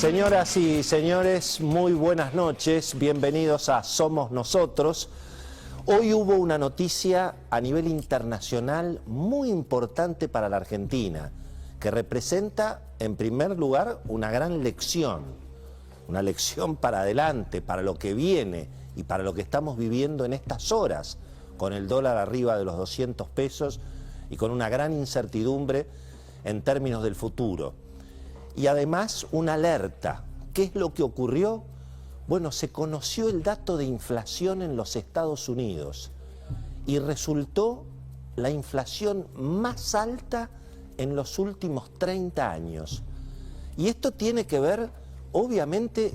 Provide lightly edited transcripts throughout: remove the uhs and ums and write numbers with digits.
Señoras y señores, muy buenas noches, bienvenidos a Somos Nosotros. Hoy hubo una noticia a nivel internacional muy importante para la Argentina, que representa, en primer lugar, una gran lección. Una lección para adelante, para lo que viene y para lo que estamos viviendo en estas horas, con el dólar arriba de los 200 pesos y con una gran incertidumbre en términos del futuro. Y además una alerta. ¿Qué es lo que ocurrió? Bueno, se conoció el dato de inflación en los Estados Unidos y resultó la inflación más alta en los últimos 30 años. Y esto tiene que ver, obviamente,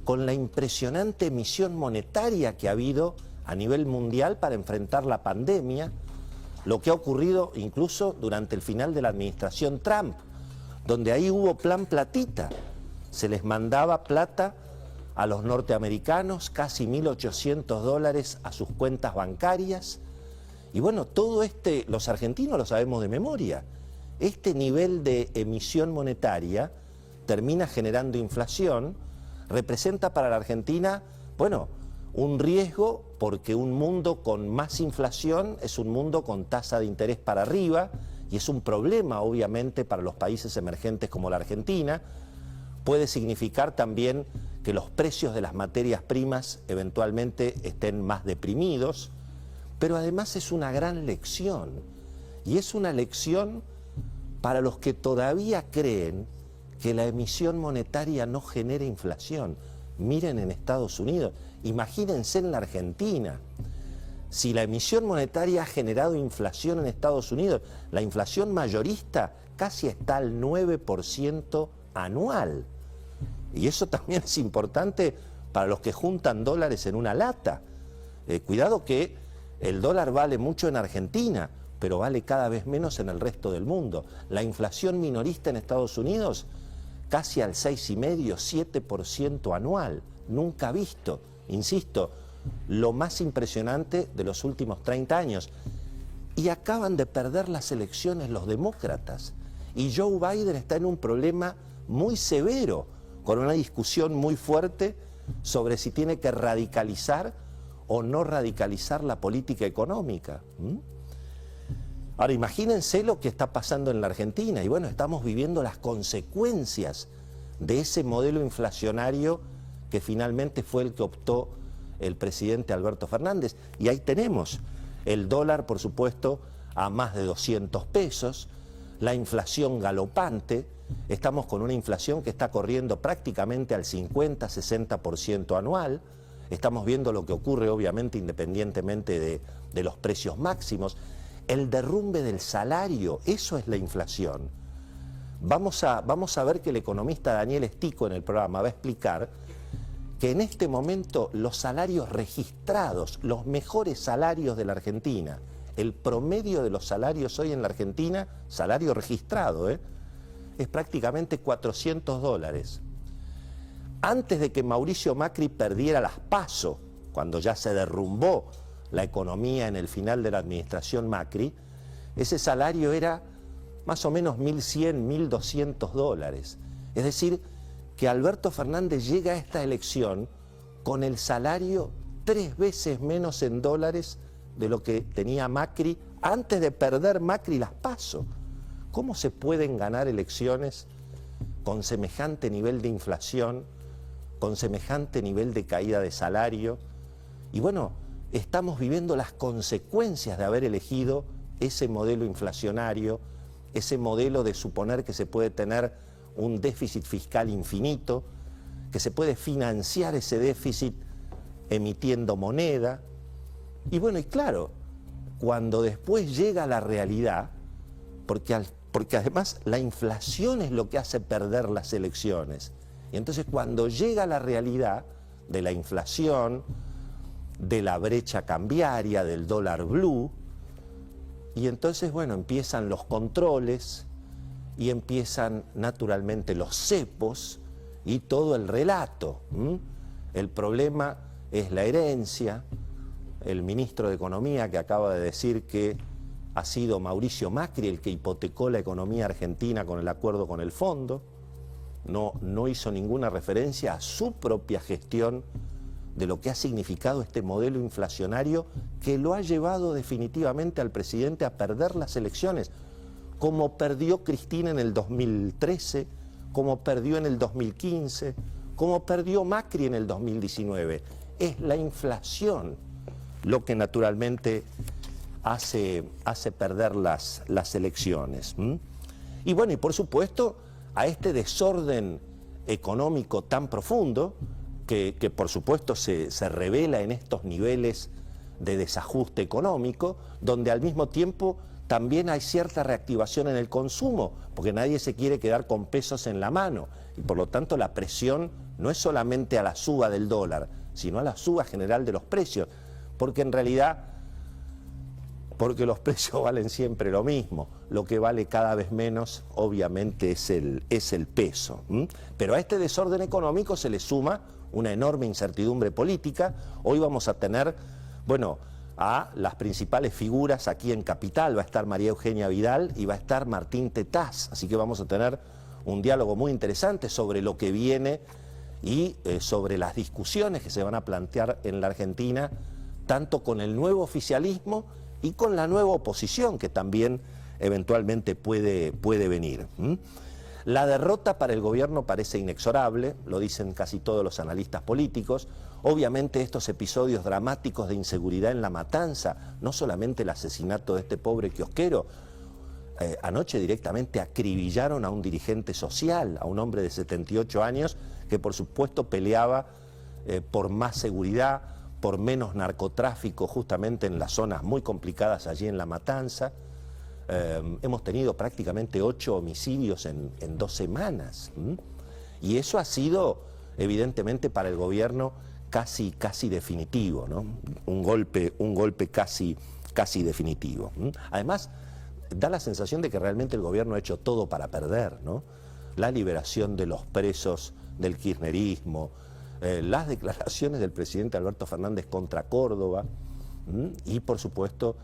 con la impresionante emisión monetaria que ha habido a nivel mundial para enfrentar la pandemia, lo que ha ocurrido incluso durante el final de la administración Trump, donde ahí hubo plan platita, se les mandaba plata a los norteamericanos, casi $1.800 a sus cuentas bancarias, y bueno, todo los argentinos lo sabemos de memoria, este nivel de emisión monetaria termina generando inflación, representa para la Argentina, bueno, un riesgo porque un mundo con más inflación es un mundo con tasa de interés para arriba, y es un problema obviamente para los países emergentes como la Argentina. Puede significar también que los precios de las materias primas eventualmente estén más deprimidos, pero además es una gran lección, y es una lección para los que todavía creen que la emisión monetaria no genera inflación. Miren en Estados Unidos, imagínense en la Argentina. Si la emisión monetaria ha generado inflación en Estados Unidos, la inflación mayorista casi está al 9% anual. Y eso también es importante para los que juntan dólares en una lata. Cuidado que el dólar vale mucho en Argentina, pero vale cada vez menos en el resto del mundo. La inflación minorista en Estados Unidos casi al 6,5, 7% anual. Nunca visto, insisto, lo más impresionante de los últimos 30 años. Y acaban de perder las elecciones los demócratas. Y Joe Biden está en un problema muy severo, con una discusión muy fuerte sobre si tiene que radicalizar o no radicalizar la política económica. Ahora, imagínense lo que está pasando en la Argentina. Y bueno, estamos viviendo las consecuencias de ese modelo inflacionario que finalmente fue el que optó el presidente Alberto Fernández. Y ahí tenemos el dólar, por supuesto, a más de 200 pesos, la inflación galopante. Estamos con una inflación que está corriendo prácticamente al 50-60% anual. Estamos viendo lo que ocurre, obviamente, independientemente de los precios máximos. El derrumbe del salario, eso es la inflación. Vamos a ver que el economista Daniel Estico en el programa va a explicar que en este momento los salarios registrados, los mejores salarios de la Argentina, el promedio de los salarios hoy en la Argentina, salario registrado, es prácticamente $400. Antes de que Mauricio Macri perdiera las PASO, cuando ya se derrumbó la economía en el final de la administración Macri, ese salario era más o menos $1.100, $1.200. Es decir, que Alberto Fernández llega a esta elección con el salario 3 veces menos en dólares de lo que tenía Macri antes de perder Macri las PASO. ¿Cómo se pueden ganar elecciones con semejante nivel de inflación, con semejante nivel de caída de salario? Y bueno, estamos viviendo las consecuencias de haber elegido ese modelo inflacionario, ese modelo de suponer que se puede tener un déficit fiscal infinito, que se puede financiar ese déficit emitiendo moneda. Y bueno, y claro, cuando después llega la realidad, porque además la inflación es lo que hace perder las elecciones. Y entonces cuando llega la realidad de la inflación, de la brecha cambiaria, del dólar blue, y entonces, bueno, empiezan los controles y empiezan naturalmente los cepos y todo el relato. El problema es la herencia. El ministro de Economía que acaba de decir que ha sido Mauricio Macri el que hipotecó la economía argentina con el acuerdo con el fondo. no hizo ninguna referencia a su propia gestión de lo que ha significado este modelo inflacionario que lo ha llevado definitivamente al presidente a perder las elecciones, como perdió Cristina en el 2013, como perdió en el 2015, como perdió Macri en el 2019. Es la inflación lo que naturalmente hace perder las elecciones. Y bueno, y por supuesto, a este desorden económico tan profundo, que por supuesto se revela en estos niveles de desajuste económico, donde al mismo tiempo también hay cierta reactivación en el consumo, porque nadie se quiere quedar con pesos en la mano, y por lo tanto la presión no es solamente a la suba del dólar, sino a la suba general de los precios, porque en realidad, porque los precios valen siempre lo mismo, lo que vale cada vez menos obviamente es el peso. Pero a este desorden económico se le suma una enorme incertidumbre política. Hoy vamos a tener, bueno, a las principales figuras aquí en Capital. Va a estar María Eugenia Vidal y va a estar Martín Tetaz, así que vamos a tener un diálogo muy interesante sobre lo que viene y sobre las discusiones que se van a plantear en la Argentina, tanto con el nuevo oficialismo y con la nueva oposición que también eventualmente puede venir. La derrota para el gobierno parece inexorable, lo dicen casi todos los analistas políticos. Obviamente estos episodios dramáticos de inseguridad en La Matanza, no solamente el asesinato de este pobre kiosquero, anoche directamente acribillaron a un dirigente social, a un hombre de 78 años que por supuesto peleaba por más seguridad, por menos narcotráfico justamente en las zonas muy complicadas allí en La Matanza. Hemos tenido prácticamente 8 homicidios en 2 semanas. Y eso ha sido evidentemente para el gobierno casi definitivo, ¿no? Un golpe casi definitivo. Además, da la sensación de que realmente el gobierno ha hecho todo para perder, ¿no? La liberación de los presos del kirchnerismo, las declaraciones del presidente Alberto Fernández contra Córdoba y por supuesto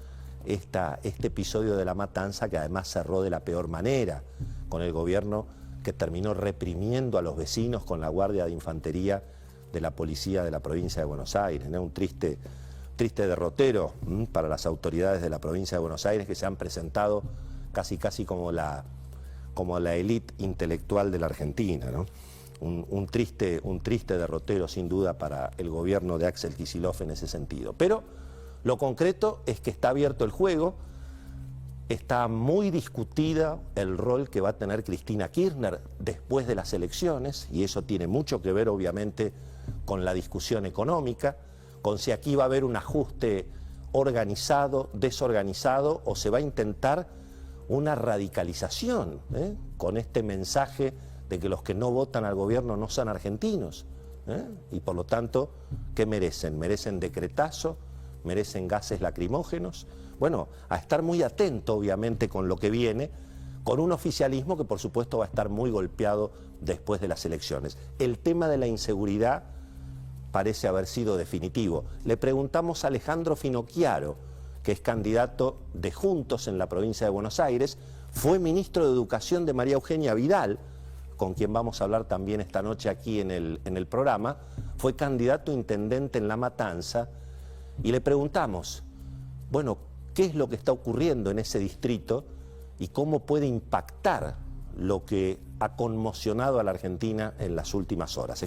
este episodio de La Matanza, que además cerró de la peor manera, con el gobierno que terminó reprimiendo a los vecinos con la guardia de infantería de la policía de la provincia de Buenos Aires, ¿no? Un triste derrotero para las autoridades de la provincia de Buenos Aires, que se han presentado casi como la élite intelectual de la Argentina, ¿no? Un triste derrotero sin duda para el gobierno de Axel Kicillof en ese sentido. Pero lo concreto es que está abierto el juego, está muy discutida el rol que va a tener Cristina Kirchner después de las elecciones, y eso tiene mucho que ver obviamente con la discusión económica, con si aquí va a haber un ajuste organizado, desorganizado, o se va a intentar una radicalización, con este mensaje de que los que no votan al gobierno no son argentinos, y por lo tanto, ¿qué merecen? ¿Merecen decretazo? ¿Merecen gases lacrimógenos? Bueno, a estar muy atento obviamente con lo que viene, con un oficialismo que por supuesto va a estar muy golpeado después de las elecciones. El tema de la inseguridad parece haber sido definitivo. Le preguntamos a Alejandro Finocchiaro, que es candidato de Juntos en la provincia de Buenos Aires, fue ministro de Educación de María Eugenia Vidal, con quien vamos a hablar también esta noche aquí en el programa, fue candidato a intendente en La Matanza, y le preguntamos, bueno, ¿qué es lo que está ocurriendo en ese distrito y cómo puede impactar lo que ha conmocionado a la Argentina en las últimas horas?